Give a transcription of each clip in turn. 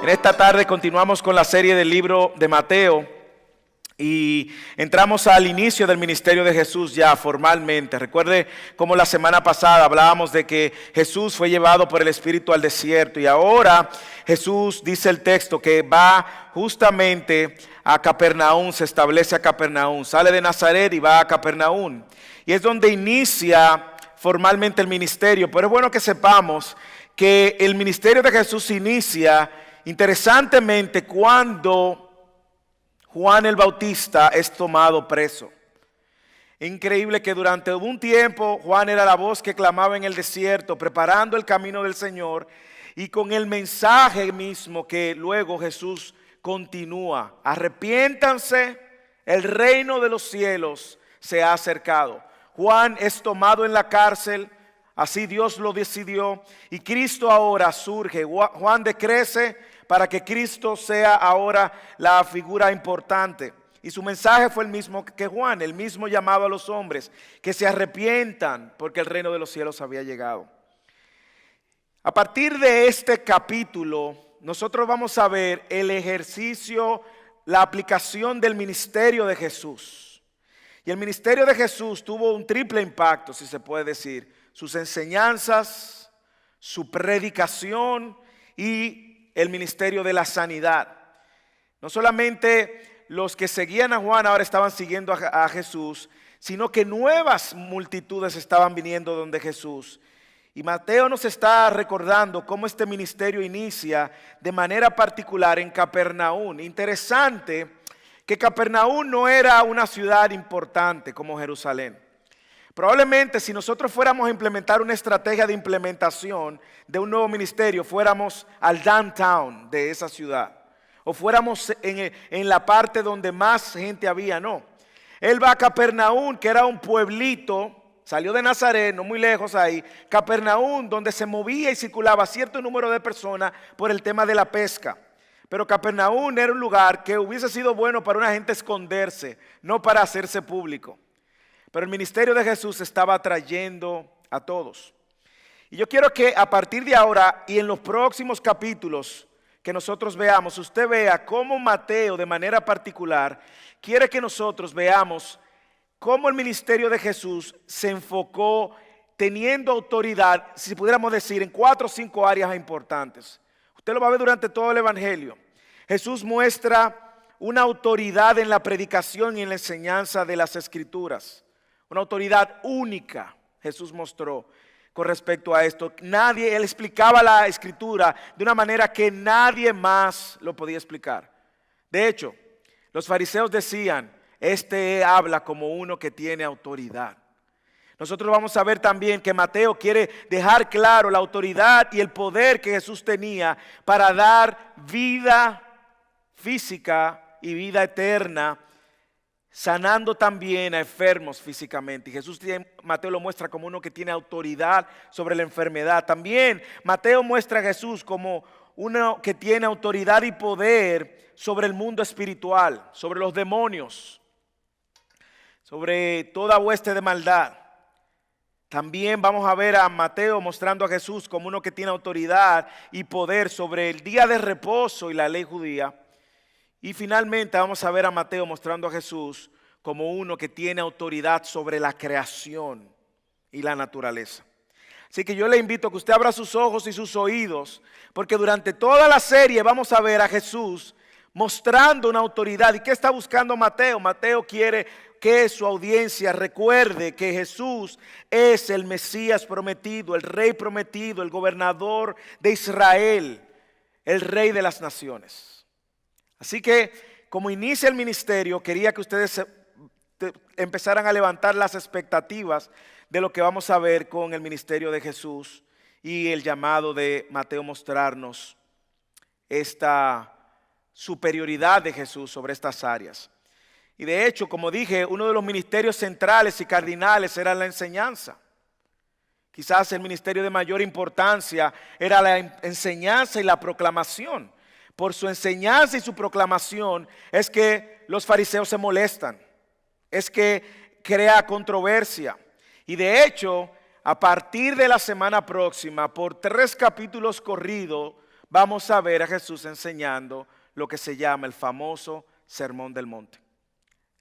En esta tarde continuamos con la serie del libro de Mateo y entramos al inicio del ministerio de Jesús ya formalmente. Recuerde cómo la semana pasada hablábamos de que Jesús fue llevado por el Espíritu al desierto y ahora Jesús, dice el texto, que va justamente a Capernaum, se establece a Capernaum, sale de Nazaret y va a Capernaum. Y es donde inicia formalmente el ministerio, pero es bueno que sepamos que el ministerio de Jesús inicia interesantemente cuando Juan el Bautista es tomado preso. Increíble que durante un tiempo Juan era la voz que clamaba en el desierto, preparando el camino del Señor y con el mensaje mismo que luego Jesús continúa. Arrepiéntanse, el reino de los cielos se ha acercado. Juan es tomado en la cárcel, así Dios lo decidió y Cristo ahora surge. Juan decrece para que Cristo sea ahora la figura importante. Y su mensaje fue el mismo que Juan, el mismo llamado a los hombres, que se arrepientan porque el reino de los cielos había llegado. A partir de este capítulo, nosotros vamos a ver el ejercicio, la aplicación del ministerio de Jesús. Y el ministerio de Jesús tuvo un triple impacto, si se puede decir. Sus enseñanzas, su predicación y el ministerio de la sanidad. No solamente los que seguían a Juan ahora estaban siguiendo a Jesús, sino que nuevas multitudes estaban viniendo donde Jesús. Y Mateo nos está recordando cómo este ministerio inicia de manera particular en Capernaum. Interesante que Capernaum no era una ciudad importante como Jerusalén. Probablemente si nosotros fuéramos a implementar una estrategia de implementación de un nuevo ministerio, fuéramos al downtown de esa ciudad. O fuéramos en la parte donde más gente había, no. Él va a Capernaum, que era un pueblito, salió de Nazaret, no muy lejos ahí. Capernaum, donde se movía y circulaba cierto número de personas por el tema de la pesca. Pero Capernaum era un lugar que hubiese sido bueno para una gente esconderse, no para hacerse público. Pero el ministerio de Jesús estaba atrayendo a todos. Y yo quiero que a partir de ahora y en los próximos capítulos que nosotros veamos, usted vea cómo Mateo de manera particular quiere que nosotros veamos cómo el ministerio de Jesús se enfocó teniendo autoridad, si pudiéramos decir, en 4 o 5 áreas importantes. Usted lo va a ver durante todo el Evangelio. Jesús muestra una autoridad en la predicación y en la enseñanza de las Escrituras. Una autoridad única Jesús mostró con respecto a esto. Él explicaba la Escritura de una manera que nadie más lo podía explicar. De hecho, los fariseos decían, este habla como uno que tiene autoridad. Nosotros vamos a ver también que Mateo quiere dejar claro la autoridad y el poder que Jesús tenía para dar vida física y vida eterna, sanando también a enfermos físicamente. Y Mateo lo muestra como uno que tiene autoridad sobre la enfermedad. También Mateo muestra a Jesús como uno que tiene autoridad y poder sobre el mundo espiritual, sobre los demonios, sobre toda hueste de maldad. También vamos a ver a Mateo mostrando a Jesús como uno que tiene autoridad y poder sobre el día de reposo y la ley judía. Y finalmente vamos a ver a Mateo mostrando a Jesús como uno que tiene autoridad sobre la creación y la naturaleza. Así que yo le invito a que usted abra sus ojos y sus oídos, porque durante toda la serie vamos a ver a Jesús mostrando una autoridad. ¿Y qué está buscando Mateo? Mateo quiere que su audiencia recuerde que Jesús es el Mesías prometido, el Rey prometido, el gobernador de Israel, el Rey de las naciones. Así que, como inicia el ministerio, quería que ustedes empezaran a levantar las expectativas de lo que vamos a ver con el ministerio de Jesús y el llamado de Mateo mostrarnos esta superioridad de Jesús sobre estas áreas. Y de hecho, como dije, uno de los ministerios centrales y cardinales era la enseñanza. Quizás el ministerio de mayor importancia era la enseñanza y la proclamación. Por su enseñanza y su proclamación es que los fariseos se molestan, es que crea controversia. Y de hecho, a partir de la semana próxima, por 3 capítulos corridos, vamos a ver a Jesús enseñando lo que se llama el famoso Sermón del Monte.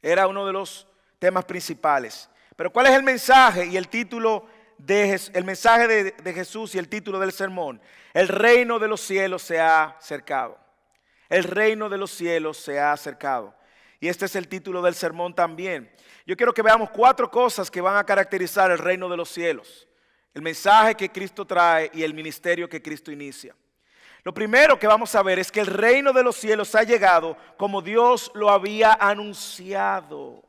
Era uno de los temas principales. Pero ¿cuál es el mensaje y el título el mensaje de Jesús y el título del sermón? El reino de los cielos se ha acercado. El reino de los cielos se ha acercado. Y este es el título del sermón también. Yo quiero que veamos 4 cosas que van a caracterizar el reino de los cielos. El mensaje que Cristo trae y el ministerio que Cristo inicia. Lo primero que vamos a ver es que el reino de los cielos ha llegado como Dios lo había anunciado.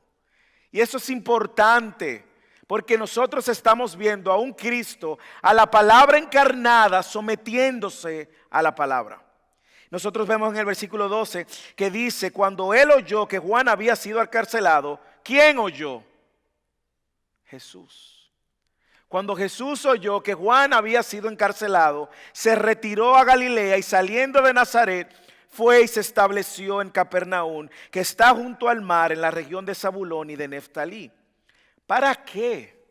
Y eso es importante porque nosotros estamos viendo a un Cristo, a la palabra encarnada, sometiéndose a la palabra. Nosotros vemos en el versículo 12 que dice, cuando él oyó que Juan había sido encarcelado, ¿quién oyó? Jesús. Cuando Jesús oyó que Juan había sido encarcelado, se retiró a Galilea y saliendo de Nazaret, fue y se estableció en Capernaum, que está junto al mar en la región de Zabulón y de Neftalí. ¿Para qué?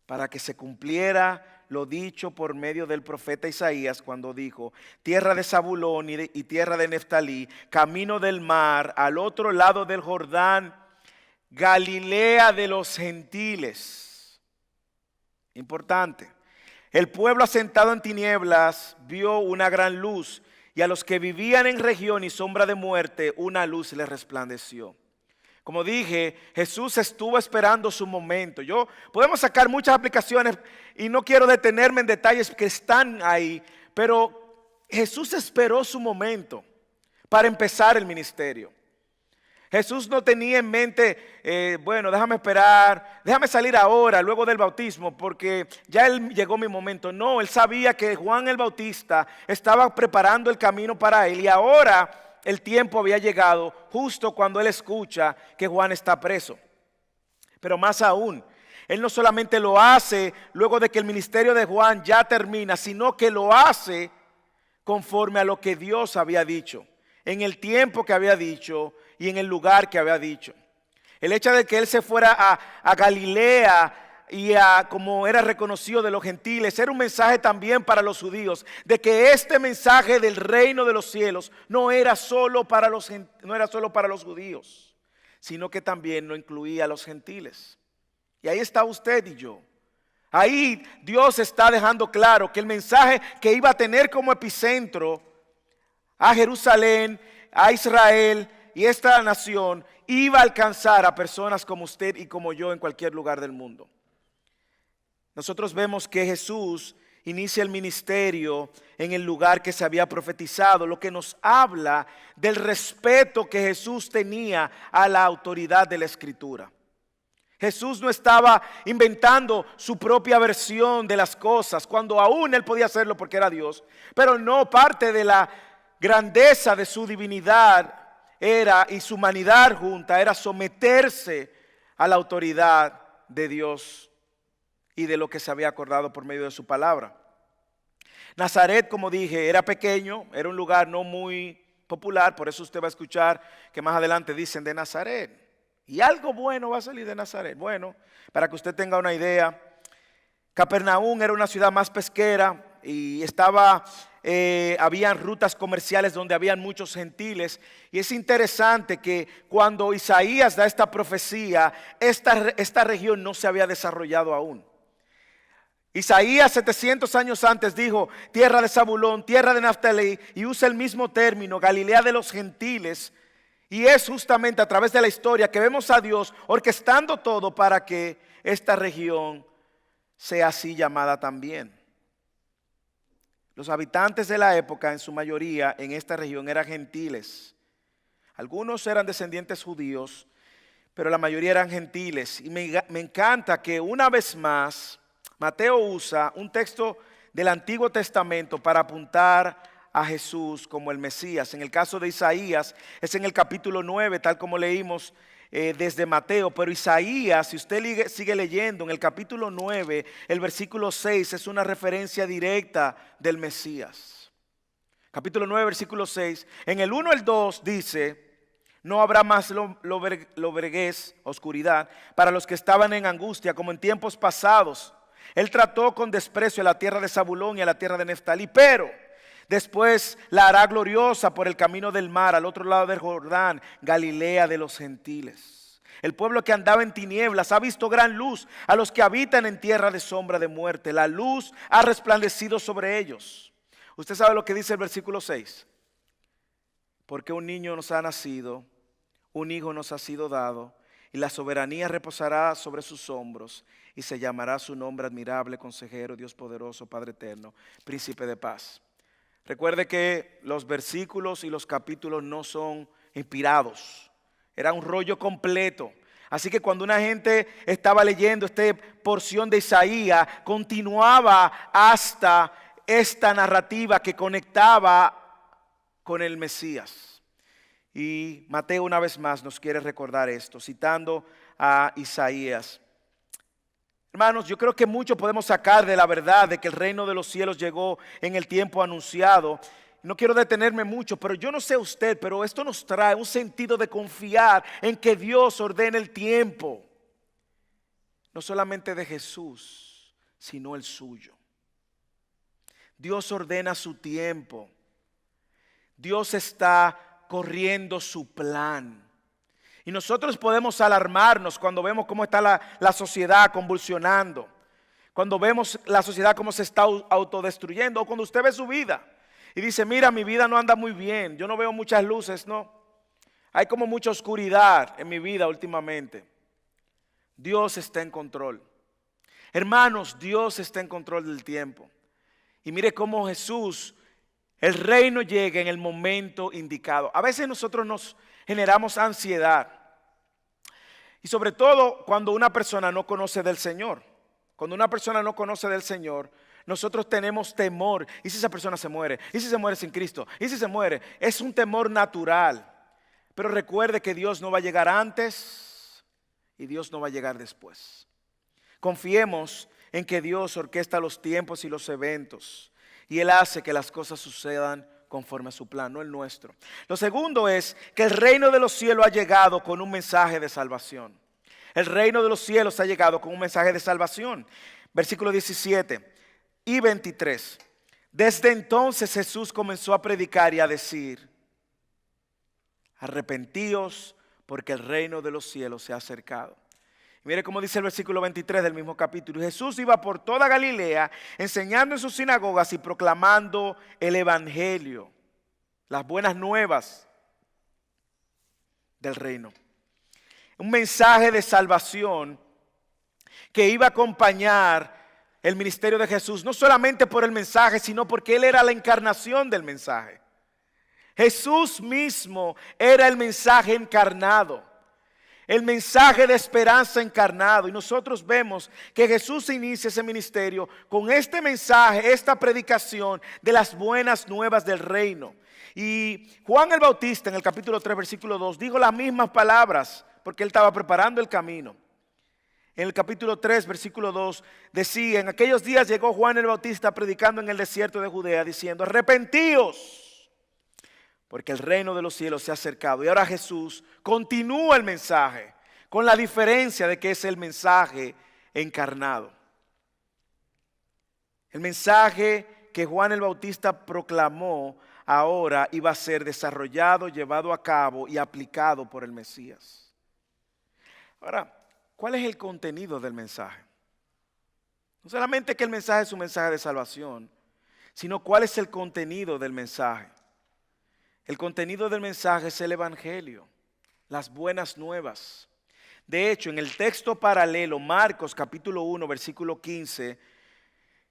Para que se cumpliera lo dicho por medio del profeta Isaías cuando dijo, tierra de Zabulón y tierra de Neftalí, camino del mar, al otro lado del Jordán, Galilea de los gentiles. Importante. El pueblo asentado en tinieblas vio una gran luz y a los que vivían en región y sombra de muerte una luz les resplandeció. Como dije, Jesús estuvo esperando su momento. Podemos sacar muchas aplicaciones y no quiero detenerme en detalles que están ahí, pero Jesús esperó su momento para empezar el ministerio. Jesús no tenía en mente, déjame esperar, déjame salir ahora, luego del bautismo, porque ya llegó mi momento. No, él sabía que Juan el Bautista estaba preparando el camino para él y ahora el tiempo había llegado justo cuando él escucha que Juan está preso. Pero más aún, él no solamente lo hace luego de que el ministerio de Juan ya termina, sino que lo hace conforme a lo que Dios había dicho, en el tiempo que había dicho y en el lugar que había dicho. El hecho de que él se fuera a Galilea y como era reconocido de los gentiles, era un mensaje también para los judíos, de que este mensaje del reino de los cielos no era solo para los judíos, sino que también lo incluía a los gentiles. Y ahí está usted y yo. Ahí Dios está dejando claro que el mensaje que iba a tener como epicentro a Jerusalén, a Israel y esta nación iba a alcanzar a personas como usted y como yo en cualquier lugar del mundo. Nosotros vemos que Jesús inicia el ministerio en el lugar que se había profetizado, lo que nos habla del respeto que Jesús tenía a la autoridad de la Escritura. Jesús no estaba inventando su propia versión de las cosas, cuando aún él podía hacerlo porque era Dios, pero no, parte de la grandeza de su divinidad y su humanidad junta era someterse a la autoridad de Dios y de lo que se había acordado por medio de su palabra. Nazaret, como dije, era pequeño, era un lugar no muy popular, por eso usted va a escuchar que más adelante dicen de Nazaret. Y algo bueno va a salir de Nazaret. Bueno, para que usted tenga una idea, Capernaum era una ciudad más pesquera y habían rutas comerciales donde habían muchos gentiles. Y es interesante que cuando Isaías da esta profecía, esta región no se había desarrollado aún. Isaías 700 años antes dijo tierra de Zabulón, tierra de Neftalí, y usa el mismo término, Galilea de los gentiles. Y es justamente a través de la historia que vemos a Dios orquestando todo para que esta región sea así llamada también. Los habitantes de la época, en su mayoría, en esta región eran gentiles. Algunos eran descendientes judíos, pero la mayoría eran gentiles. Y me encanta que una vez más Mateo usa un texto del Antiguo Testamento para apuntar a Jesús como el Mesías. En el caso de Isaías es en el capítulo 9, tal como leímos desde Mateo, pero Isaías, si usted sigue leyendo en el capítulo 9, el versículo 6 es una referencia directa del Mesías. Capítulo 9, versículo 6, en el 1 al 2 dice: no habrá más lobreguez, oscuridad, para los que estaban en angustia, como en tiempos pasados. Él trató con desprecio a la tierra de Zabulón y a la tierra de Neftalí, pero Después la hará gloriosa por el camino del mar, al otro lado del Jordán, Galilea de los gentiles. El pueblo que andaba en tinieblas ha visto gran luz. A los que habitan en tierra de sombra de muerte, la luz ha resplandecido sobre ellos. Usted sabe lo que dice el versículo 6. Porque un niño nos ha nacido, un hijo nos ha sido dado, y la soberanía reposará sobre sus hombros, y se llamará su nombre admirable, consejero, Dios poderoso, Padre eterno, príncipe de paz. Recuerde que los versículos y los capítulos no son inspirados. Era un rollo completo. Así que cuando una gente estaba leyendo esta porción de Isaías, continuaba hasta esta narrativa que conectaba con el Mesías. Y Mateo una vez más nos quiere recordar esto, citando a Isaías. Hermanos, yo creo que mucho podemos sacar de la verdad de que el reino de los cielos llegó en el tiempo anunciado. No quiero detenerme mucho, pero yo no sé usted, pero esto nos trae un sentido de confiar en que Dios ordena el tiempo. No solamente de Jesús, sino el suyo. Dios ordena su tiempo. Dios está corriendo su plan. Y nosotros podemos alarmarnos cuando vemos cómo está la sociedad convulsionando. Cuando vemos la sociedad cómo se está autodestruyendo. O cuando usted ve su vida y dice, mira, mi vida no anda muy bien. Yo no veo muchas luces, no. Hay como mucha oscuridad en mi vida últimamente. Dios está en control. Hermanos, Dios está en control del tiempo. Y mire cómo Jesús, el reino llega en el momento indicado. A veces nosotros nos generamos ansiedad. Y sobre todo cuando una persona no conoce del Señor. Cuando una persona no conoce del Señor, nosotros tenemos temor. ¿Y si esa persona se muere? ¿Y si se muere sin Cristo? ¿Y si se muere? Es un temor natural. Pero recuerde que Dios no va a llegar antes y Dios no va a llegar después. Confiemos en que Dios orquesta los tiempos y los eventos. Y Él hace que las cosas sucedan conforme a su plan, no el nuestro. Lo segundo es que el reino de los cielos ha llegado con un mensaje de salvación. El reino de los cielos ha llegado con un mensaje de salvación. Versículo 17 y 23. Desde entonces Jesús comenzó a predicar y a decir, arrepentíos porque el reino de los cielos se ha acercado. Mire cómo dice el versículo 23 del mismo capítulo. Jesús iba por toda Galilea enseñando en sus sinagogas y proclamando el evangelio, las buenas nuevas del reino. Un mensaje de salvación que iba a acompañar el ministerio de Jesús, no solamente por el mensaje, sino porque Él era la encarnación del mensaje. Jesús mismo era el mensaje encarnado. El mensaje de esperanza encarnado. Y nosotros vemos que Jesús inicia ese ministerio con este mensaje, esta predicación de las buenas nuevas del reino. Y Juan el Bautista en el capítulo 3 versículo 2 dijo las mismas palabras porque él estaba preparando el camino. En el capítulo 3 versículo 2 decía, en aquellos días llegó Juan el Bautista predicando en el desierto de Judea diciendo, arrepentíos, porque el reino de los cielos se ha acercado. Y ahora Jesús continúa el mensaje, con la diferencia de que es el mensaje encarnado. El mensaje que Juan el Bautista proclamó ahora iba a ser desarrollado, llevado a cabo y aplicado por el Mesías. Ahora, ¿cuál es el contenido del mensaje? No solamente que el mensaje es un mensaje de salvación, sino cuál es el contenido del mensaje. El contenido del mensaje es el evangelio, las buenas nuevas. De hecho, en el texto paralelo, Marcos capítulo 1, versículo 15,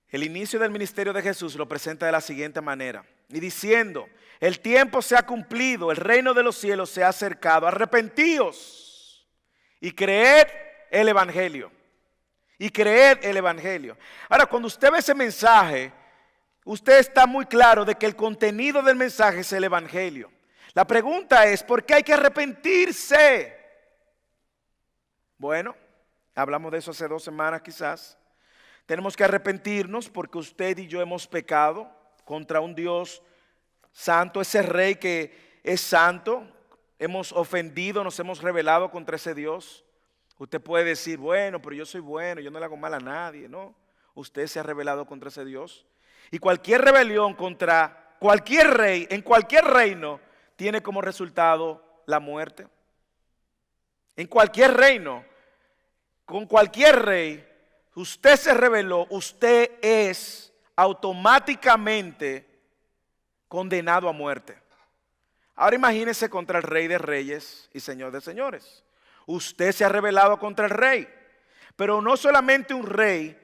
el inicio del ministerio de Jesús lo presenta de la siguiente manera. Y diciendo, el tiempo se ha cumplido, el reino de los cielos se ha acercado, arrepentíos y creed el evangelio. Y creed el evangelio. Ahora, cuando usted ve ese mensaje, usted está muy claro de que el contenido del mensaje es el evangelio. La pregunta es, ¿por qué hay que arrepentirse? Bueno, hablamos de eso hace 2 semanas quizás. Tenemos que arrepentirnos porque usted y yo hemos pecado contra un Dios santo, ese rey que es santo. Hemos ofendido, nos hemos rebelado contra ese Dios. Usted puede decir, bueno, pero yo soy bueno, yo no le hago mal a nadie. No, usted se ha rebelado contra ese Dios. Y cualquier rebelión contra cualquier rey, en cualquier reino, tiene como resultado la muerte. En cualquier reino, con cualquier rey, usted se rebeló, usted es automáticamente condenado a muerte. Ahora imagínese contra el Rey de Reyes y Señor de Señores. Usted se ha rebelado contra el rey, pero no solamente un rey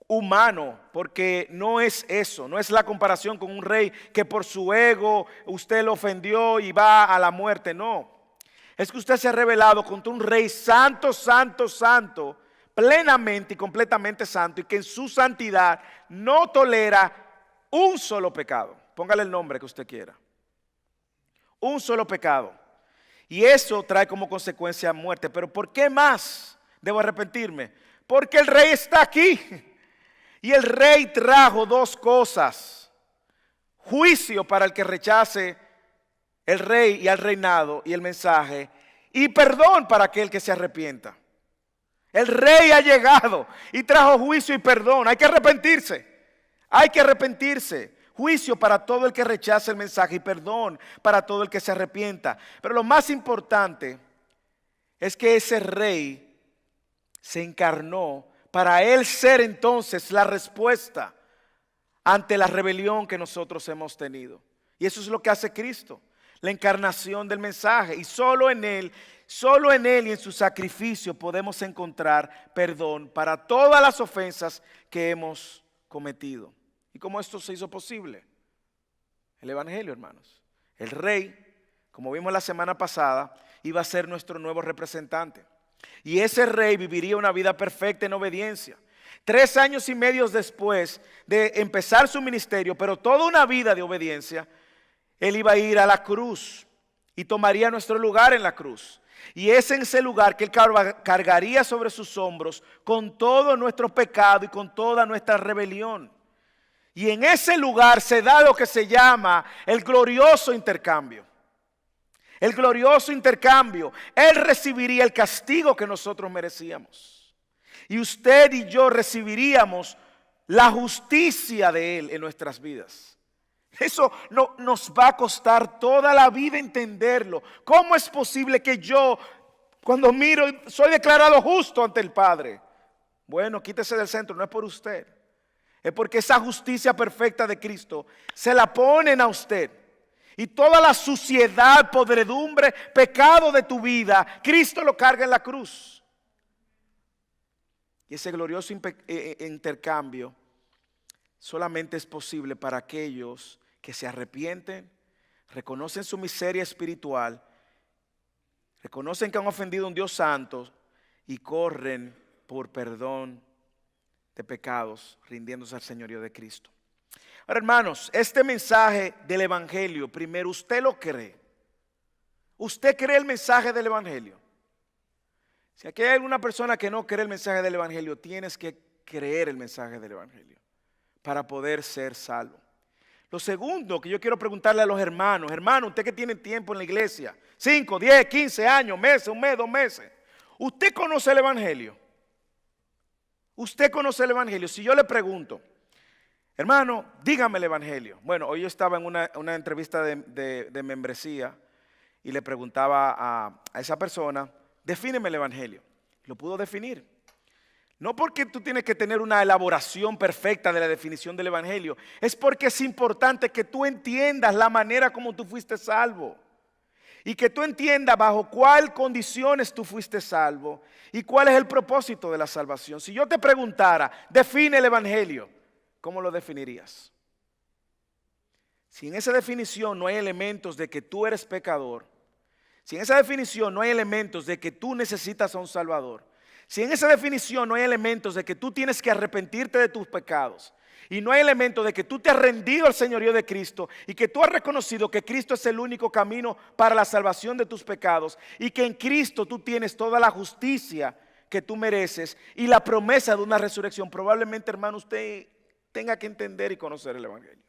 humano, porque no es eso, no es la comparación con un rey que por su ego usted lo ofendió y va a la muerte, no. Es que usted se ha rebelado contra un rey santo, santo, santo, plenamente y completamente santo, y que en su santidad no tolera un solo pecado. Póngale el nombre que usted quiera. Un solo pecado. Y eso trae como consecuencia muerte. Pero ¿por qué más debo arrepentirme? Porque el rey está aquí. Y el rey trajo dos cosas: juicio para el que rechace el rey y al reinado y el mensaje, y perdón para aquel que se arrepienta. El rey ha llegado y trajo juicio y perdón. Hay que arrepentirse. Hay que arrepentirse. Juicio para todo el que rechace el mensaje y perdón para todo el que se arrepienta. Pero lo más importante es que ese rey se encarnó para él ser entonces la respuesta ante la rebelión que nosotros hemos tenido. Y eso es lo que hace Cristo, la encarnación del mensaje. Y solo en Él y en su sacrificio podemos encontrar perdón para todas las ofensas que hemos cometido. ¿Y cómo esto se hizo posible? El Evangelio, hermanos. El rey, como vimos la semana pasada, iba a ser nuestro nuevo representante. Y ese rey viviría una vida perfecta en obediencia. 3 años y medio después de empezar su ministerio, pero toda una vida de obediencia, él iba a ir a la cruz y tomaría nuestro lugar en la cruz. Y es en ese lugar que él cargaría sobre sus hombros con todo nuestro pecado y con toda nuestra rebelión. Y en ese lugar se da lo que se llama el glorioso intercambio. El glorioso intercambio. Él recibiría el castigo que nosotros merecíamos. Y usted y yo recibiríamos la justicia de Él en nuestras vidas. Eso no, nos va a costar toda la vida entenderlo. ¿Cómo es posible que yo, cuando miro, soy declarado justo ante el Padre? Bueno, quítese del centro, no es por usted. Es porque esa justicia perfecta de Cristo se la ponen a usted. Y toda la suciedad, podredumbre, pecado de tu vida, Cristo lo carga en la cruz. Y ese glorioso intercambio solamente es posible para aquellos que se arrepienten, reconocen su miseria espiritual, reconocen que han ofendido a un Dios santo y corren por perdón de pecados, rindiéndose al señorío de Cristo. Ahora, hermanos, este mensaje del Evangelio, primero, ¿usted lo cree? ¿Usted cree el mensaje del Evangelio? Si aquí hay alguna persona que no cree el mensaje del Evangelio, tienes que creer el mensaje del Evangelio para poder ser salvo. Lo segundo que yo quiero preguntarle a los hermanos: hermano, usted que tiene tiempo en la iglesia, 5, 10, 15 años, meses, un mes, 2 meses, ¿usted conoce el Evangelio? ¿Usted conoce el Evangelio? Si yo le pregunto, hermano, dígame el Evangelio. Bueno, hoy yo estaba en una entrevista de membresía y le preguntaba a esa persona: defíneme el Evangelio. Lo pudo definir. No porque tú tienes que tener una elaboración perfecta de la definición del Evangelio, es porque es importante que tú entiendas la manera como tú fuiste salvo. Y que tú entiendas bajo cuál condiciones tú fuiste salvo y cuál es el propósito de la salvación. Si yo te preguntara, define el Evangelio, ¿cómo lo definirías? Si en esa definición no hay elementos de que tú eres pecador, si en esa definición no hay elementos de que tú necesitas a un Salvador, si en esa definición no hay elementos de que tú tienes que arrepentirte de tus pecados, y no hay elemento de que tú te has rendido al señorío de Cristo y que tú has reconocido que Cristo es el único camino para la salvación de tus pecados y que en Cristo tú tienes toda la justicia que tú mereces y la promesa de una resurrección, probablemente, hermano, usted tenga que entender y conocer el Evangelio.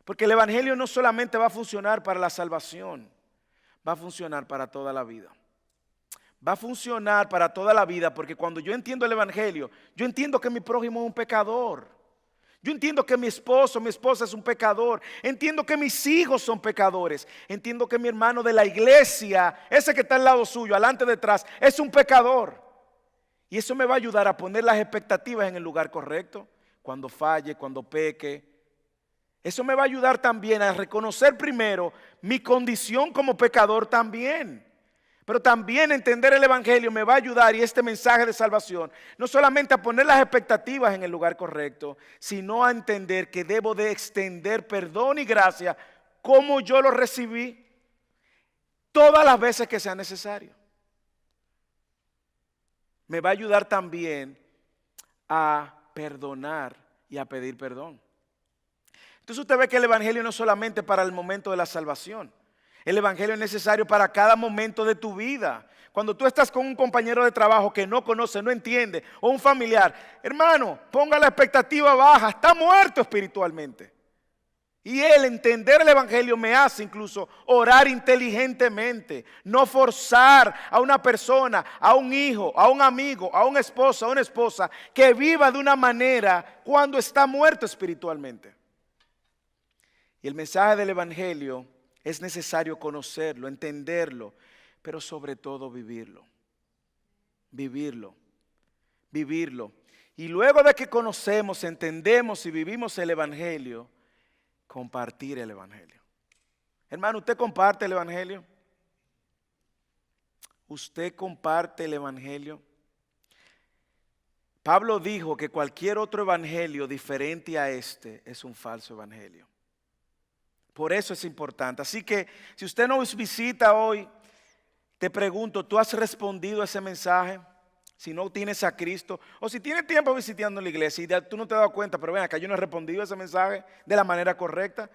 Porque el Evangelio no solamente va a funcionar para la salvación, va a funcionar para toda la vida. Va a funcionar para toda la vida, porque cuando yo entiendo el Evangelio, yo entiendo que mi prójimo es un pecador. Yo entiendo que mi esposo, mi esposa es un pecador. Entiendo que mis hijos son pecadores. Entiendo que mi hermano de la iglesia, ese que está al lado suyo, adelante, detrás, es un pecador. Y eso me va a ayudar a poner las expectativas en el lugar correcto. Cuando falle, cuando peque. Eso me va a ayudar también a reconocer primero mi condición como pecador también. Pero también entender el evangelio me va a ayudar, y este mensaje de salvación, no solamente a poner las expectativas en el lugar correcto, sino a entender que debo de extender perdón y gracia como yo lo recibí todas las veces que sea necesario. Me va a ayudar también a perdonar y a pedir perdón. Entonces usted ve que el evangelio no es solamente para el momento de la salvación. El evangelio es necesario para cada momento de tu vida. Cuando tú estás con un compañero de trabajo que no conoce, no entiende, o un familiar, hermano, ponga la expectativa baja, está muerto espiritualmente. Y el entender el evangelio me hace incluso orar inteligentemente, no forzar a una persona, a un hijo, a un amigo, a un esposo, a una esposa que viva de una manera cuando está muerto espiritualmente. Y el mensaje del evangelio es necesario conocerlo, entenderlo, pero sobre todo vivirlo. Vivirlo. Vivirlo. Y luego de que conocemos, entendemos y vivimos el evangelio, compartir el evangelio. Hermano, ¿usted comparte el evangelio? ¿Usted comparte el evangelio? Pablo dijo que cualquier otro evangelio diferente a este es un falso evangelio. Por eso es importante. Así que si usted nos visita hoy, te pregunto, ¿tú has respondido a ese mensaje? Si no tienes a Cristo, o si tienes tiempo visitando la iglesia y tú no te has dado cuenta, pero ven acá, yo no he respondido a ese mensaje de la manera correcta.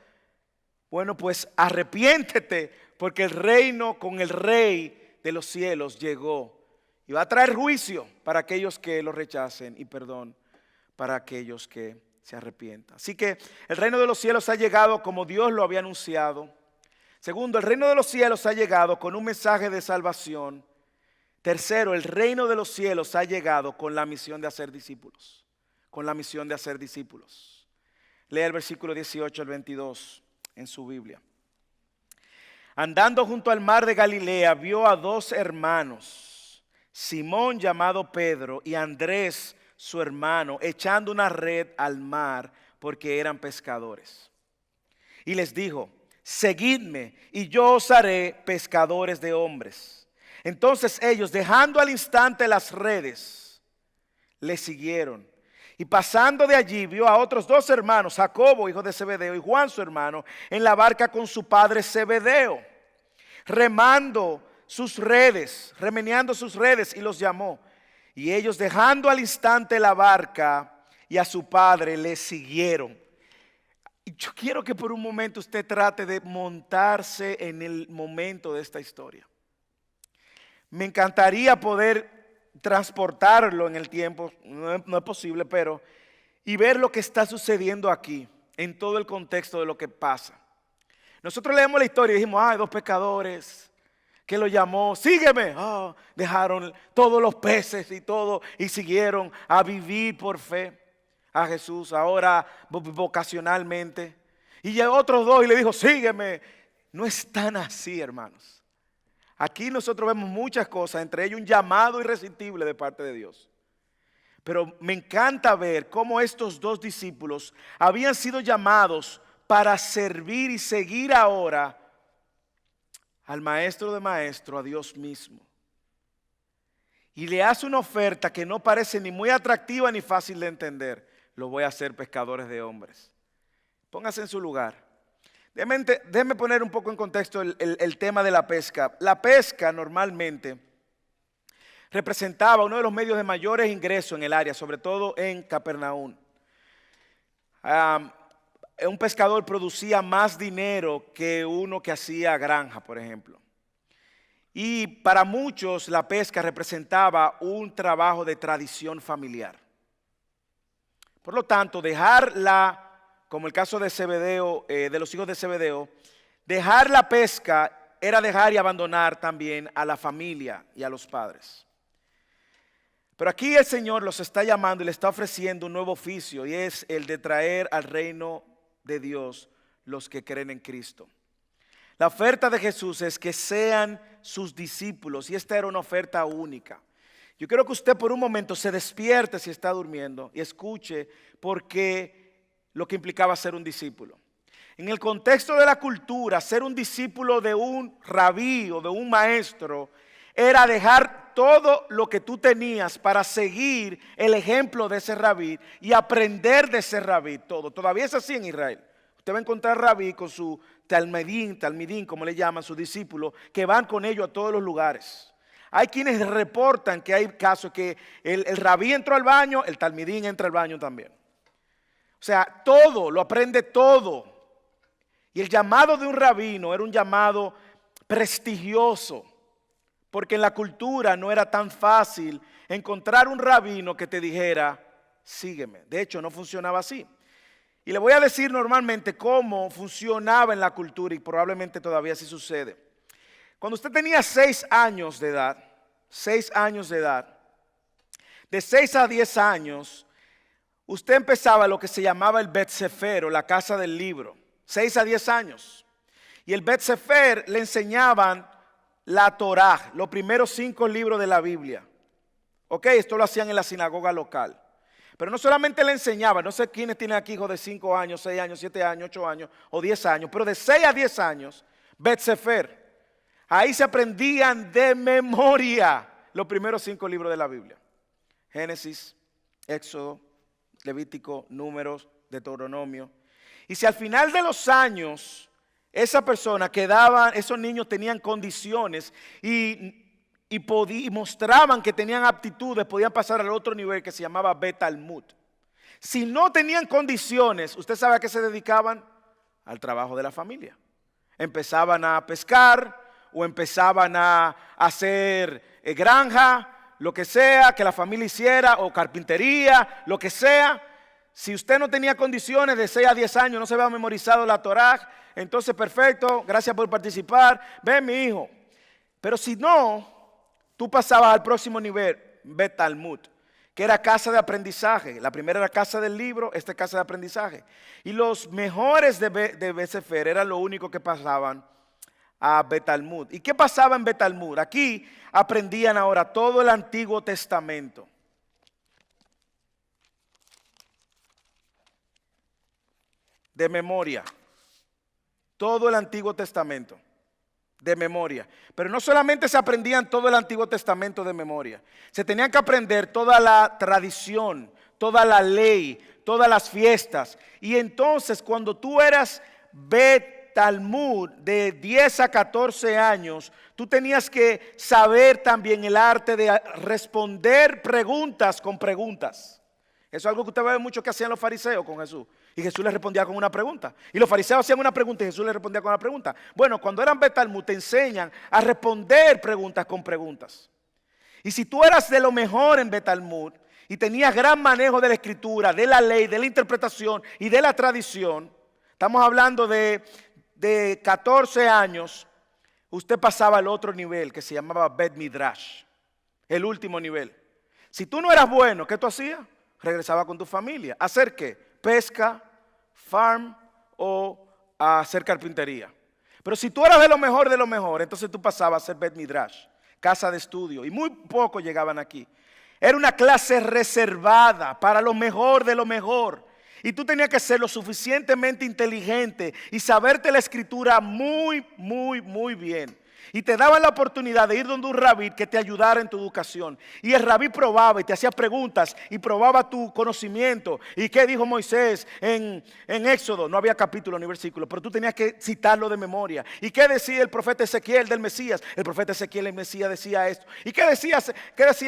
Bueno, pues arrepiéntete, porque el reino con el Rey de los cielos llegó y va a traer juicio para aquellos que lo rechacen y perdón para aquellos que se arrepientan. Así que el reino de los cielos ha llegado como Dios lo había anunciado. Segundo, el reino de los cielos ha llegado con un mensaje de salvación. Tercero, el reino de los cielos ha llegado con la misión de hacer discípulos. Con la misión de hacer discípulos. Lea el versículo 18 al 22 en su Biblia. Andando junto al mar de Galilea, vio a dos hermanos, Simón llamado Pedro y Andrés su hermano, echando una red al mar porque eran pescadores. Y les dijo, seguidme y yo os haré pescadores de hombres. Entonces ellos, dejando al instante las redes, le siguieron. Y pasando de allí vio a otros dos hermanos, Jacobo, hijo de Zebedeo, y Juan su hermano, en la barca con su padre Zebedeo, remando sus redes, remeneando sus redes, y los llamó. Y ellos, dejando al instante la barca y a su padre, le siguieron. Y yo quiero que por un momento usted trate de montarse en el momento de esta historia. Me encantaría poder transportarlo en el tiempo, no es posible, pero y ver lo que está sucediendo aquí, en todo el contexto de lo que pasa. Nosotros leemos la historia y dijimos, hay dos pecadores que lo llamó, sígueme. Dejaron todos los peces y todo y siguieron a vivir por fe a Jesús, ahora vocacionalmente. Y llegó otros dos y le dijo, sígueme. No es tan así, hermanos. Aquí nosotros vemos muchas cosas, entre ellos un llamado irresistible de parte de Dios. Pero me encanta ver cómo estos dos discípulos habían sido llamados para servir y seguir ahora al maestro de maestros, a Dios mismo. Y le hace una oferta que no parece ni muy atractiva ni fácil de entender. Lo voy a hacer pescadores de hombres. Póngase en su lugar. Déjeme poner un poco en contexto el tema de la pesca. La pesca normalmente representaba uno de los medios de mayores ingresos en el área, sobre todo en Capernaum. Un pescador producía más dinero que uno que hacía granja, por ejemplo. Y para muchos la pesca representaba un trabajo de tradición familiar. Por lo tanto, dejarla, como el caso de Zebedeo, de los hijos de Zebedeo, dejar la pesca era dejar y abandonar también a la familia y a los padres. Pero aquí el Señor los está llamando y le está ofreciendo un nuevo oficio, y es el de traer al reino de Dios los que creen en Cristo. La oferta de Jesús es que sean sus discípulos, y esta era una oferta única. Yo quiero que usted por un momento se despierte si está durmiendo y escuche porque lo que implicaba ser un discípulo. En el contexto de la cultura, ser un discípulo de un rabí o de un maestro era dejar todo lo que tú tenías para seguir el ejemplo de ese rabí y aprender de ese rabí todo. Todavía es así en Israel. Usted va a encontrar rabí con su talmidín, como le llaman, sus discípulos, que van con ellos a todos los lugares. Hay quienes reportan que hay casos que el rabí entró al baño, el talmidín entra al baño también. O sea, todo, lo aprende todo. Y el llamado de un rabino era un llamado prestigioso, porque en la cultura no era tan fácil encontrar un rabino que te dijera, sígueme. De hecho, no funcionaba así. Y le voy a decir normalmente cómo funcionaba en la cultura, y probablemente todavía así sucede. Cuando usted tenía 6 años de edad, de 6 a 10 años, usted empezaba lo que se llamaba el Bet Sefer, o la casa del libro. 6 a 10 años. Y el Bet Sefer le enseñaban la Torá, los primeros 5 libros de la Biblia. Ok, esto lo hacían en la sinagoga local. Pero no solamente le enseñaban, no sé quiénes tienen aquí hijos de 5 años, 6 años, 7 años, 8 años o 10 años, pero de 6 a 10 años, Bet Sefer. Ahí se aprendían de memoria los primeros 5 libros de la Biblia. Génesis, Éxodo, Levítico, Números, Deuteronomio. Y si al final de los años esa persona quedaba, esos niños tenían condiciones y mostraban que tenían aptitudes, podían pasar al otro nivel que se llamaba Bet Talmud. Si no tenían condiciones, ¿usted sabe a qué se dedicaban? Al trabajo de la familia. Empezaban a pescar o empezaban a hacer granja, lo que sea que la familia hiciera, o carpintería, lo que sea. Si usted no tenía condiciones de 6 a 10 años, no se había memorizado la Torá, entonces perfecto, gracias por participar, ven mi hijo. Pero si no, tú pasabas al próximo nivel, Bet Talmud, que era casa de aprendizaje. La primera era casa del libro, esta es casa de aprendizaje. Y los mejores de Bet Sefer eran los únicos que pasaban a Bet Talmud. ¿Y qué pasaba en Bet Talmud? Aquí aprendían ahora todo el Antiguo Testamento. De memoria. Todo el Antiguo Testamento. De memoria. Pero no solamente se aprendían todo el Antiguo Testamento de memoria. Se tenían que aprender toda la tradición, toda la ley, todas las fiestas. Y entonces cuando tú eras Bet Talmud de 10 a 14 años, tú tenías que saber también el arte de responder preguntas con preguntas. Eso es algo que usted ve mucho que hacían los fariseos con Jesús. Y Jesús les respondía con una pregunta. Y los fariseos hacían una pregunta y Jesús les respondía con una pregunta. Bueno, cuando eran Bet Talmud te enseñan a responder preguntas con preguntas. Y si tú eras de lo mejor en Bet Talmud y tenías gran manejo de la escritura, de la ley, de la interpretación y de la tradición, estamos hablando de 14 años, usted pasaba al otro nivel que se llamaba Bet Midrash, el último nivel. Si tú no eras bueno, ¿qué tú hacías? Regresaba con tu familia. ¿A hacer qué? Pesca, farm o a hacer carpintería. Pero si tú eras de lo mejor, entonces tú pasabas a ser Bet Midrash, casa de estudio. Y muy pocos llegaban aquí. Era una clase reservada para lo mejor de lo mejor. Y tú tenías que ser lo suficientemente inteligente y saberte la escritura muy, muy, muy bien. Y te daban la oportunidad de ir donde un rabí que te ayudara en tu educación. Y el rabí probaba y te hacía preguntas y probaba tu conocimiento. ¿Y qué dijo Moisés en Éxodo? No había capítulo ni versículo, pero tú tenías que citarlo de memoria. ¿Y qué decía el profeta Ezequiel del Mesías? El profeta Ezequiel del Mesías decía esto. ¿Y qué decía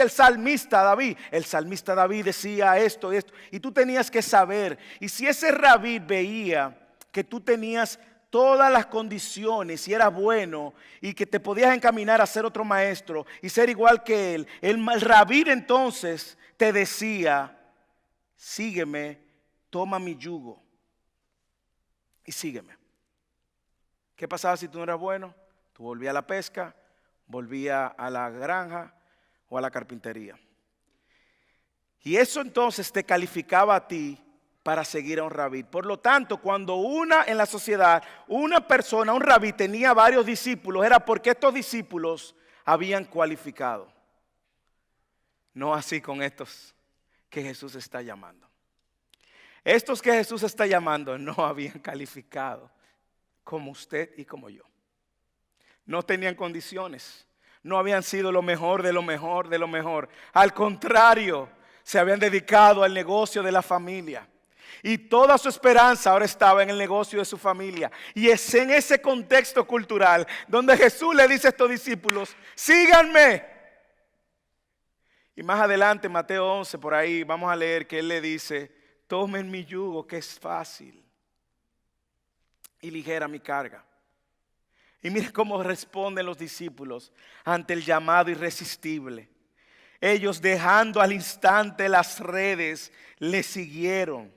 el salmista David? El salmista David decía esto y esto. Y tú tenías que saber. Y si ese rabí veía que tú tenías todas las condiciones y eras bueno y que te podías encaminar a ser otro maestro y ser igual que él, el rabí entonces te decía, sígueme, toma mi yugo y sígueme. ¿Qué pasaba si tú no eras bueno? Tú volvías a la pesca, volvías a la granja o a la carpintería. Y eso entonces te calificaba a ti para seguir a un rabí. Por lo tanto, cuando en la sociedad, una persona, un rabí tenía varios discípulos, era porque estos discípulos habían cualificado. No así con estos que Jesús está llamando. Estos que Jesús está llamando no habían calificado como usted y como yo. No tenían condiciones. No habían sido lo mejor de lo mejor de lo mejor. Al contrario, se habían dedicado al negocio de la familia. Y toda su esperanza ahora estaba en el negocio de su familia. Y es en ese contexto cultural donde Jesús le dice a estos discípulos: síganme. Y más adelante, Mateo 11, por ahí, vamos a leer que Él le dice: tomen mi yugo, que es fácil y ligera mi carga. Y mire cómo responden los discípulos ante el llamado irresistible. Ellos, dejando al instante las redes, le siguieron.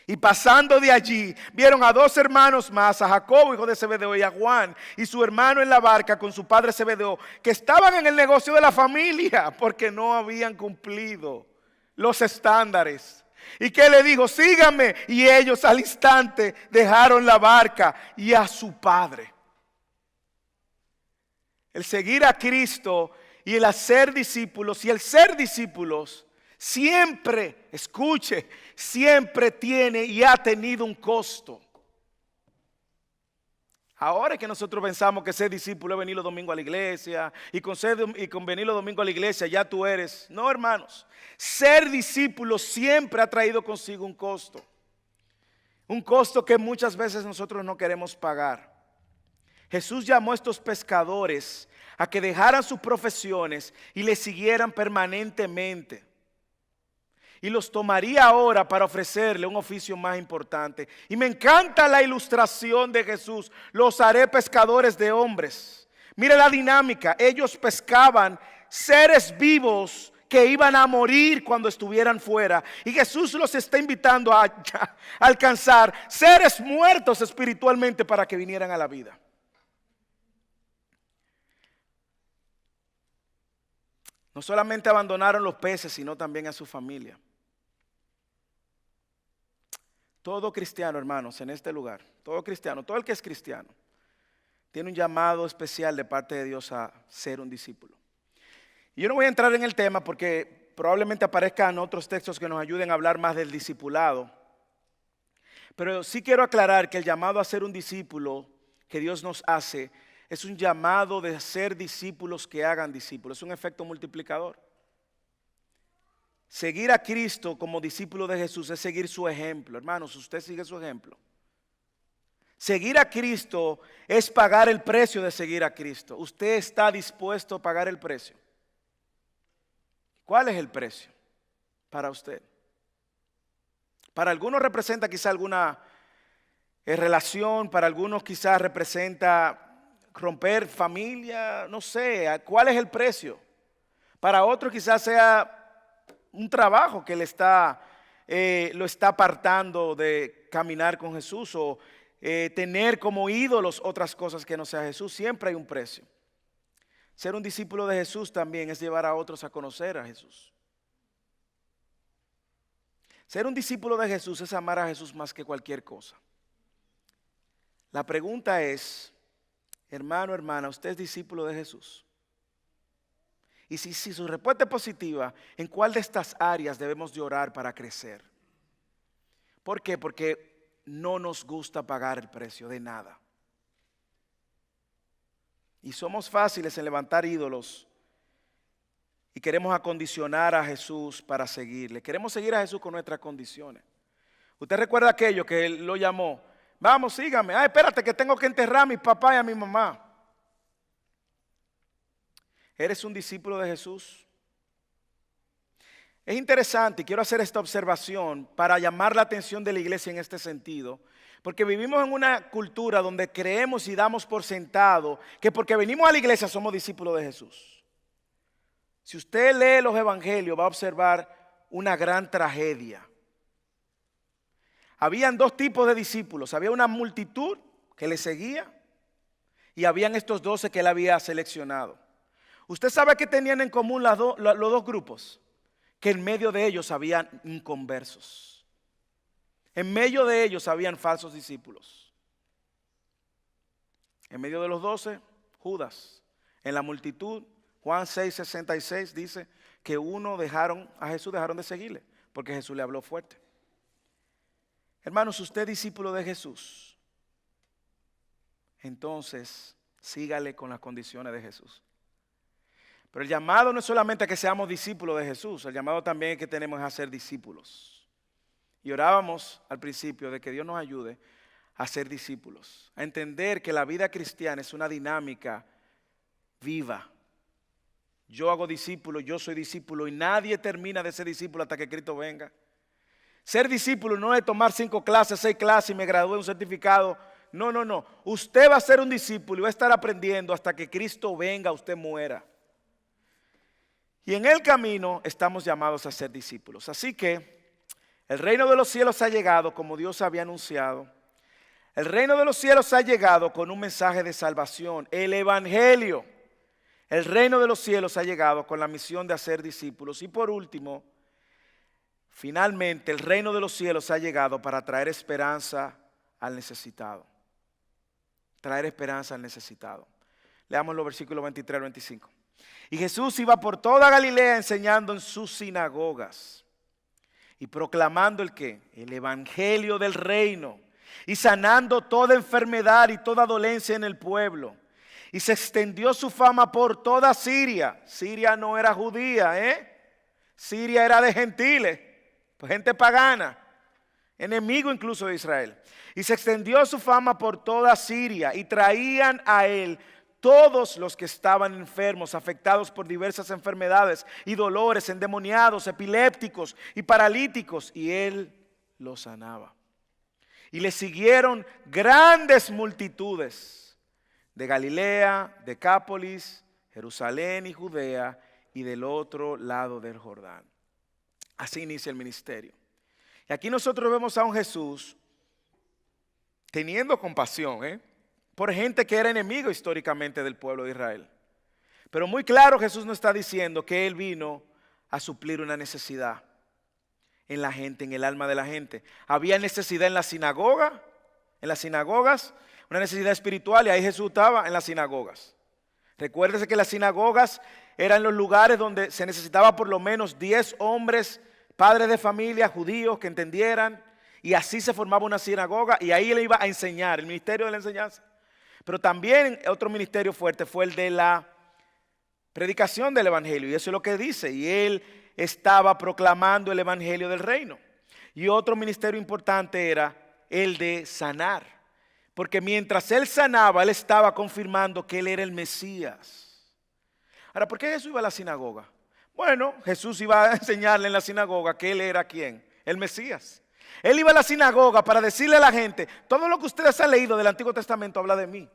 Y pasando de allí, vieron a 2 hermanos más, a Jacobo, hijo de Zebedeo, y a Juan, y su hermano en la barca con su padre Zebedeo, que estaban en el negocio de la familia, porque no habían cumplido los estándares. Y que le dijo: síganme. Y ellos al instante dejaron la barca y a su padre. El seguir a Cristo y el hacer discípulos y el ser discípulos siempre, escuche, siempre tiene y ha tenido un costo. Ahora que nosotros pensamos que ser discípulo es venir los domingos a la iglesia y con venir los domingos a la iglesia ya tú eres. No, hermanos, ser discípulo siempre ha traído consigo un costo. Un costo que muchas veces nosotros no queremos pagar. Jesús llamó a estos pescadores a que dejaran sus profesiones y le siguieran permanentemente. Y los tomaría ahora para ofrecerle un oficio más importante. Y me encanta la ilustración de Jesús: los haré pescadores de hombres. Mire la dinámica: ellos pescaban seres vivos que iban a morir cuando estuvieran fuera. Y Jesús los está invitando a alcanzar seres muertos espiritualmente para que vinieran a la vida. No solamente abandonaron los peces, sino también a su familia. Todo cristiano, hermanos, en este lugar, todo cristiano, todo el que es cristiano, tiene un llamado especial de parte de Dios a ser un discípulo. Y yo no voy a entrar en el tema porque probablemente aparezcan otros textos que nos ayuden a hablar más del discipulado. Pero sí quiero aclarar que el llamado a ser un discípulo que Dios nos hace es un llamado de ser discípulos que hagan discípulos. Es un efecto multiplicador. Seguir a Cristo como discípulo de Jesús es seguir su ejemplo. Hermanos, usted sigue su ejemplo. Seguir a Cristo es pagar el precio de seguir a Cristo. Usted está dispuesto a pagar el precio. ¿Cuál es el precio para usted? Para algunos representa quizá alguna relación, para algunos quizás representa romper familia, no sé, ¿cuál es el precio? Para otros quizás sea un trabajo que lo está apartando de caminar con Jesús o tener como ídolos otras cosas que no sea Jesús. Siempre hay un precio. Ser un discípulo de Jesús también es llevar a otros a conocer a Jesús. Ser un discípulo de Jesús es amar a Jesús más que cualquier cosa. La pregunta es: hermano, hermana, ¿usted es discípulo de Jesús? Y si su respuesta es positiva, ¿en cuál de estas áreas debemos de orar para crecer? ¿Por qué? Porque no nos gusta pagar el precio de nada. Y somos fáciles en levantar ídolos y queremos acondicionar a Jesús para seguirle. Queremos seguir a Jesús con nuestras condiciones. ¿Usted recuerda aquello que él lo llamó? Vamos, sígame. Espérate que tengo que enterrar a mi papá y a mi mamá. ¿Eres un discípulo de Jesús? Es interesante y quiero hacer esta observación para llamar la atención de la iglesia en este sentido, porque vivimos en una cultura donde creemos y damos por sentado que porque venimos a la iglesia somos discípulos de Jesús. Si usted lee los evangelios va a observar una gran tragedia. Habían 2 tipos de discípulos. Había una multitud que le seguía y habían estos 12 que él había seleccionado. ¿Usted sabe qué tenían en común los dos grupos? que en medio de ellos habían inconversos. En medio de ellos habían falsos discípulos. En medio de los 12, Judas. En la multitud, Juan 6:66 dice que a Jesús dejaron de seguirle porque Jesús le habló fuerte. Hermanos, usted es discípulo de Jesús, entonces sígale con las condiciones de Jesús. Pero el llamado no es solamente a que seamos discípulos de Jesús, el llamado también que tenemos es a ser discípulos. Y orábamos al principio de que Dios nos ayude a ser discípulos, a entender que la vida cristiana es una dinámica viva. Yo hago discípulo, yo soy discípulo y nadie termina de ser discípulo hasta que Cristo venga. Ser discípulo no es tomar 5 clases, 6 clases y me gradué un certificado. No. Usted va a ser un discípulo y va a estar aprendiendo hasta que Cristo venga, usted muera. Y en el camino estamos llamados a ser discípulos. Así que el reino de los cielos ha llegado como Dios había anunciado. El reino de los cielos ha llegado con un mensaje de salvación, el evangelio. El reino de los cielos ha llegado con la misión de hacer discípulos. Y por último, finalmente el reino de los cielos ha llegado para traer esperanza al necesitado. Traer esperanza al necesitado. Leamos los versículos 23 al 25. Y Jesús iba por toda Galilea enseñando en sus sinagogas y proclamando ¿el qué? El evangelio del reino y sanando toda enfermedad y toda dolencia en el pueblo. Y se extendió su fama por toda Siria. Siria no era judía, Siria era de gentiles, gente pagana, enemigo incluso de Israel. Y se extendió su fama por toda Siria y traían a él todos los que estaban enfermos, afectados por diversas enfermedades y dolores, endemoniados, epilépticos y paralíticos, y él los sanaba. Y le siguieron grandes multitudes de Galilea, Decápolis, Jerusalén y Judea y del otro lado del Jordán. Así inicia el ministerio. Y aquí nosotros vemos a un Jesús teniendo compasión, por gente que era enemigo históricamente del pueblo de Israel. Pero muy claro Jesús no está diciendo que Él vino a suplir una necesidad en la gente, en el alma de la gente. Había necesidad en la sinagoga, en las sinagogas, una necesidad espiritual, y ahí Jesús estaba en las sinagogas. Recuérdese que las sinagogas eran los lugares donde se necesitaba por lo menos 10 hombres, padres de familia, judíos que entendieran, y así se formaba una sinagoga, y ahí él iba a enseñar, el ministerio de la enseñanza. Pero también otro ministerio fuerte fue el de la predicación del evangelio, y eso es lo que dice, y él estaba proclamando el evangelio del reino. Y otro ministerio importante era el de sanar. Porque mientras él sanaba, él estaba confirmando que él era el Mesías. Ahora, ¿por qué Jesús iba a la sinagoga? Bueno, Jesús iba a enseñarle en la sinagoga que él era ¿quién? El Mesías. Él iba a la sinagoga para decirle a la gente, todo lo que ustedes han leído del Antiguo Testamento habla de mí.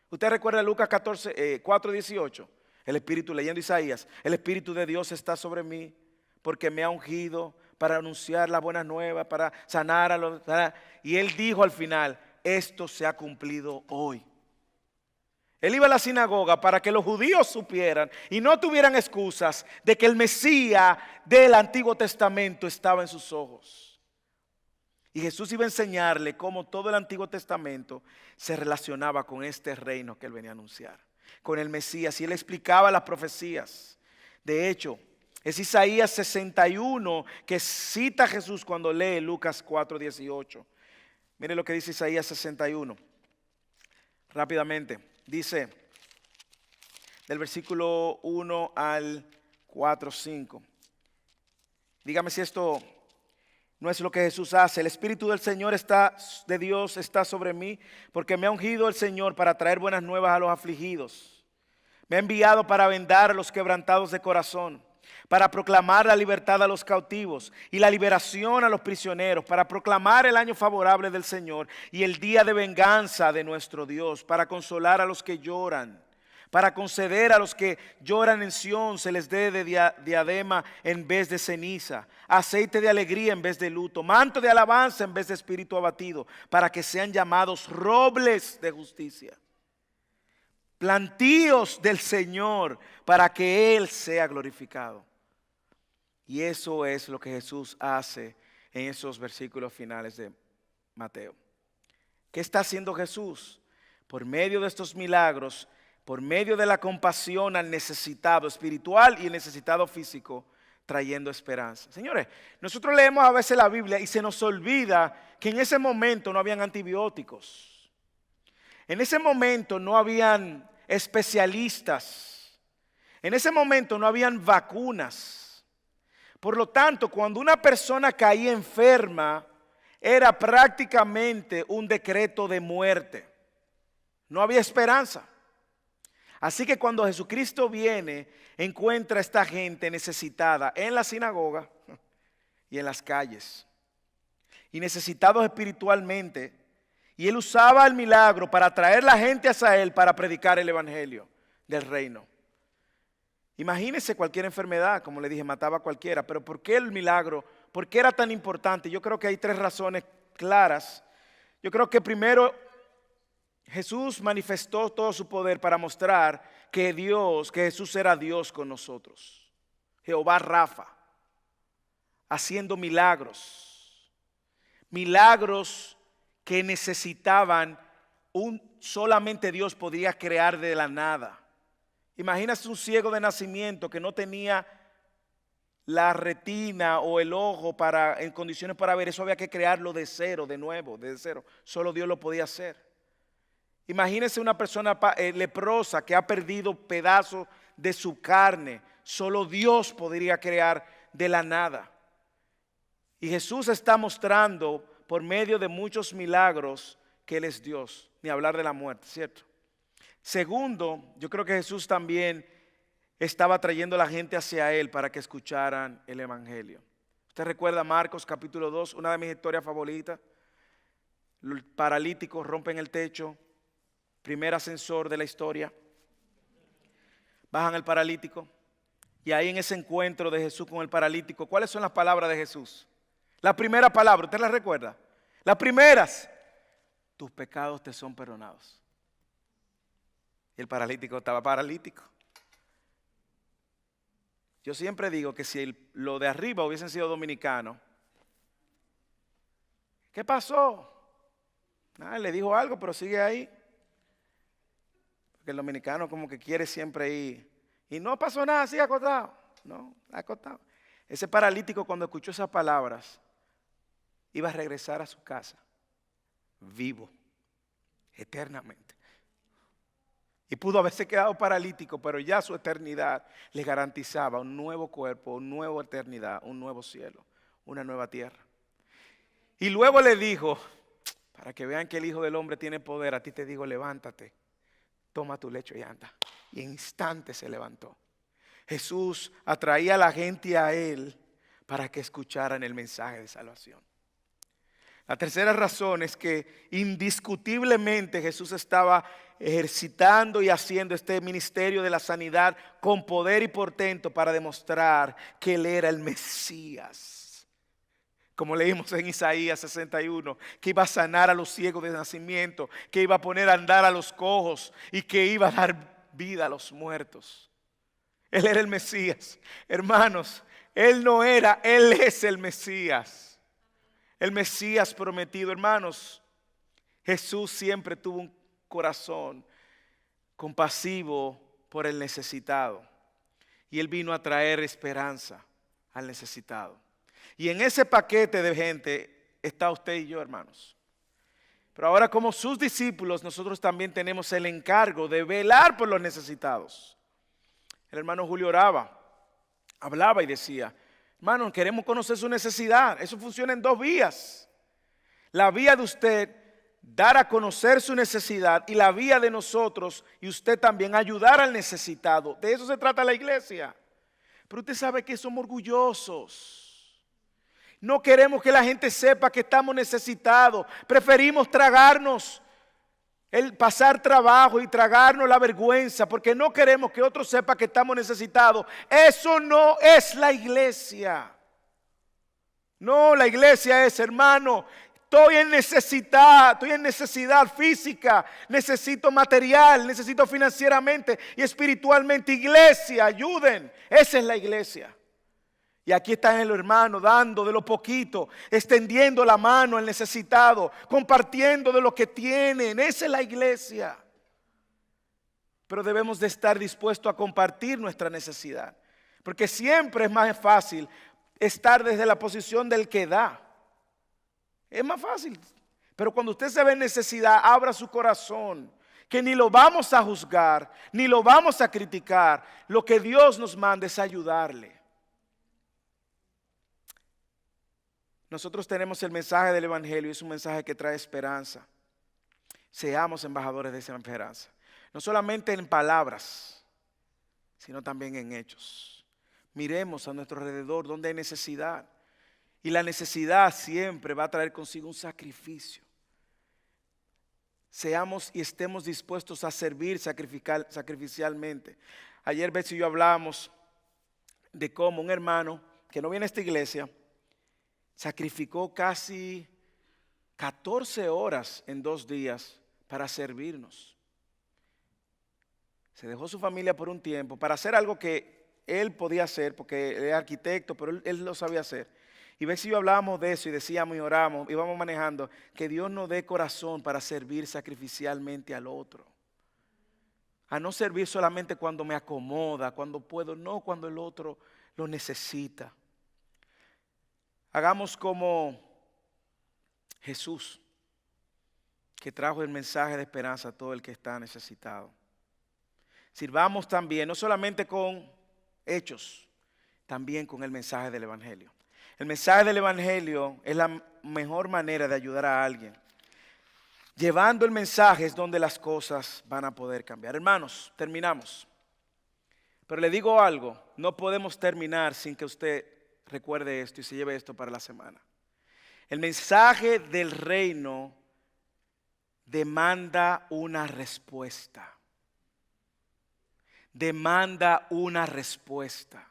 Usted recuerda Lucas 4:18, el Espíritu, leyendo Isaías, el Espíritu de Dios está sobre mí porque me ha ungido para anunciar las buenas nuevas, para sanar a los... Y él dijo al final, esto se ha cumplido hoy. Él iba a la sinagoga para que los judíos supieran y no tuvieran excusas de que el Mesías del Antiguo Testamento estaba en sus ojos. Y Jesús iba a enseñarle cómo todo el Antiguo Testamento se relacionaba con este reino que él venía a anunciar, con el Mesías, y él explicaba las profecías. De hecho, es Isaías 61 que cita a Jesús cuando lee Lucas 4:18. Mire lo que dice Isaías 61. Rápidamente. Dice del versículo 1 al 4:5. Dígame si esto no es lo que Jesús hace. El Espíritu del Señor de Dios está sobre mí, porque me ha ungido el Señor para traer buenas nuevas a los afligidos. Me ha enviado para vendar a los quebrantados de corazón, para proclamar la libertad a los cautivos y la liberación a los prisioneros, para proclamar el año favorable del Señor y el día de venganza de nuestro Dios, para consolar a los que lloran, para conceder a los que lloran en Sión se les dé de diadema en vez de ceniza, aceite de alegría en vez de luto, manto de alabanza en vez de espíritu abatido, para que sean llamados robles de justicia, plantíos del Señor, para que Él sea glorificado. Y eso es lo que Jesús hace en esos versículos finales de Mateo. ¿Qué está haciendo Jesús? Por medio de estos milagros, por medio de la compasión al necesitado espiritual y el necesitado físico, trayendo esperanza. Señores, nosotros leemos a veces la Biblia y se nos olvida que en ese momento no habían antibióticos. En ese momento no habían especialistas. En ese momento no habían vacunas. Por lo tanto, cuando una persona caía enferma, era prácticamente un decreto de muerte. No había esperanza. Así que cuando Jesucristo viene, encuentra a esta gente necesitada en la sinagoga y en las calles. Y necesitados espiritualmente. Y Él usaba el milagro para atraer la gente hacia Él para predicar el evangelio del reino. Imagínense cualquier enfermedad, como le dije, mataba a cualquiera. Pero ¿por qué el milagro? ¿Por qué era tan importante? Yo creo que hay 3 razones claras. Yo creo que primero, Jesús manifestó todo su poder para mostrar que Jesús era Dios con nosotros. Jehová Rafa, haciendo milagros. Milagros que necesitaban solamente Dios podía crear de la nada. Imagínate un ciego de nacimiento que no tenía la retina o el ojo en condiciones para ver. Eso había que crearlo de cero, de nuevo, de cero. Solo Dios lo podía hacer. Imagínese una persona leprosa que ha perdido pedazos de su carne. Solo Dios podría crear de la nada. Y Jesús está mostrando por medio de muchos milagros que Él es Dios. Ni hablar de la muerte, ¿cierto? Segundo, yo creo que Jesús también estaba trayendo a la gente hacia Él para que escucharan el evangelio. ¿Usted recuerda Marcos capítulo 2? Una de mis historias favoritas. Los paralíticos rompen el techo. Primer ascensor de la historia. Bajan el paralítico. Y ahí en ese encuentro de Jesús con el paralítico, ¿cuáles son las palabras de Jesús? La primera palabra, ¿usted la recuerda? Las primeras. Tus pecados te son perdonados. Y el paralítico estaba paralítico. Yo siempre digo que si lo de arriba hubiesen sido dominicanos, ¿qué pasó? Nada, le dijo algo, pero sigue ahí. Porque el dominicano como que quiere siempre ir. Y no pasó nada, sigue acostado. No, acostado. Ese paralítico cuando escuchó esas palabras, iba a regresar a su casa, vivo, eternamente. Y pudo haberse quedado paralítico, pero ya su eternidad le garantizaba un nuevo cuerpo, una nueva eternidad, un nuevo cielo, una nueva tierra. Y luego le dijo, para que vean que el Hijo del Hombre tiene poder, a ti te digo, levántate, toma tu lecho y anda. Y en instante se levantó. Jesús atraía a la gente a Él para que escucharan el mensaje de salvación. La tercera razón es que indiscutiblemente Jesús estaba ejercitando y haciendo este ministerio de la sanidad con poder y portento para demostrar que Él era el Mesías. Como leímos en Isaías 61, que iba a sanar a los ciegos de nacimiento, que iba a poner a andar a los cojos y que iba a dar vida a los muertos. Él era el Mesías. Hermanos, Él no era, Él es el Mesías. El Mesías prometido, hermanos. Jesús siempre tuvo un corazón compasivo por el necesitado. Y Él vino a traer esperanza al necesitado. Y en ese paquete de gente está usted y yo, hermanos. Pero ahora como sus discípulos, nosotros también tenemos el encargo de velar por los necesitados. El hermano Julio hablaba y decía, hermano, queremos conocer su necesidad. Eso funciona en 2 vías. La vía de usted, dar a conocer su necesidad, y la vía de nosotros y usted también ayudar al necesitado. De eso se trata la iglesia. Pero usted sabe que somos orgullosos. No queremos que la gente sepa que estamos necesitados. Preferimos tragarnos el pasar trabajo y tragarnos la vergüenza porque no queremos que otros sepan que estamos necesitados. Eso no es la iglesia. No, la iglesia es, hermano, estoy en necesidad física, necesito material, necesito financieramente y espiritualmente. Iglesia, ayuden. Esa es la iglesia. Y aquí está el hermano dando de lo poquito, extendiendo la mano al necesitado, compartiendo de lo que tienen. Esa es la iglesia. Pero debemos de estar dispuestos a compartir nuestra necesidad. Porque siempre es más fácil estar desde la posición del que da. Es más fácil. Pero cuando usted se ve en necesidad, abra su corazón. Que ni lo vamos a juzgar, ni lo vamos a criticar. Lo que Dios nos manda es ayudarle. Nosotros tenemos el mensaje del Evangelio y es un mensaje que trae esperanza. Seamos embajadores de esa esperanza. No solamente en palabras, sino también en hechos. Miremos a nuestro alrededor donde hay necesidad. Y la necesidad siempre va a traer consigo un sacrificio. Seamos y estemos dispuestos a servir sacrificialmente. Ayer Betsy y yo hablábamos de cómo un hermano que no viene a esta iglesia sacrificó casi 14 horas en 2 días para servirnos. Se dejó su familia por un tiempo para hacer algo que él podía hacer porque él era arquitecto, pero él lo sabía hacer. Y ves si yo hablábamos de eso y decíamos y oramos, íbamos manejando, que Dios nos dé corazón para servir sacrificialmente al otro. A no servir solamente cuando me acomoda, cuando puedo, no cuando el otro lo necesita. Hagamos como Jesús, que trajo el mensaje de esperanza a todo el que está necesitado. Sirvamos también, no solamente con hechos, también con el mensaje del Evangelio. El mensaje del Evangelio es la mejor manera de ayudar a alguien. Llevando el mensaje es donde las cosas van a poder cambiar. Hermanos, terminamos. Pero le digo algo, no podemos terminar sin que usted recuerde esto y se lleve esto para la semana. El mensaje del reino demanda una respuesta. Demanda una respuesta.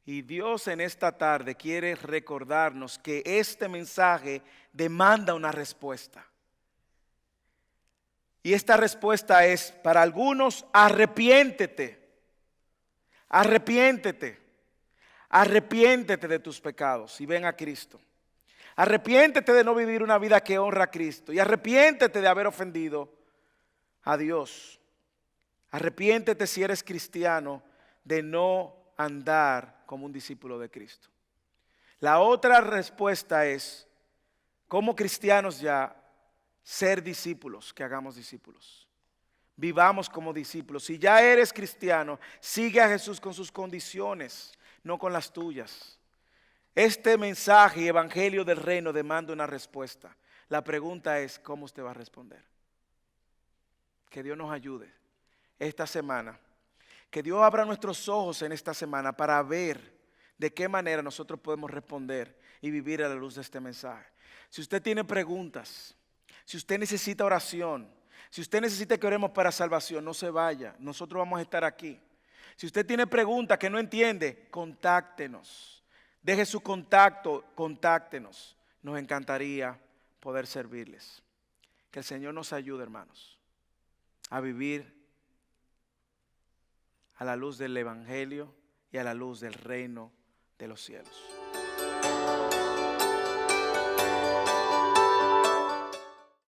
Y Dios en esta tarde quiere recordarnos que este mensaje demanda una respuesta. Y esta respuesta es para algunos: arrepiéntete. Arrepiéntete. Arrepiéntete de tus pecados y ven a Cristo. Arrepiéntete de no vivir una vida que honra a Cristo. Y arrepiéntete de haber ofendido a Dios. Arrepiéntete, si eres cristiano, de no andar como un discípulo de Cristo. La otra respuesta es, como cristianos ya, ser discípulos, que hagamos discípulos. Vivamos como discípulos. Si ya eres cristiano, sigue a Jesús con sus condiciones, no con las tuyas. Este mensaje y evangelio del reino demanda una respuesta. La pregunta es, ¿cómo usted va a responder? Que Dios nos ayude esta semana. Que Dios abra nuestros ojos en esta semana para ver de qué manera nosotros podemos responder y vivir a la luz de este mensaje. Si usted tiene preguntas, si usted necesita oración, si usted necesita que oremos para salvación, no se vaya. Nosotros vamos a estar aquí. Si usted tiene preguntas que no entiende, contáctenos. Deje su contacto, contáctenos. Nos encantaría poder servirles. Que el Señor nos ayude, hermanos, a vivir a la luz del Evangelio y a la luz del reino de los cielos.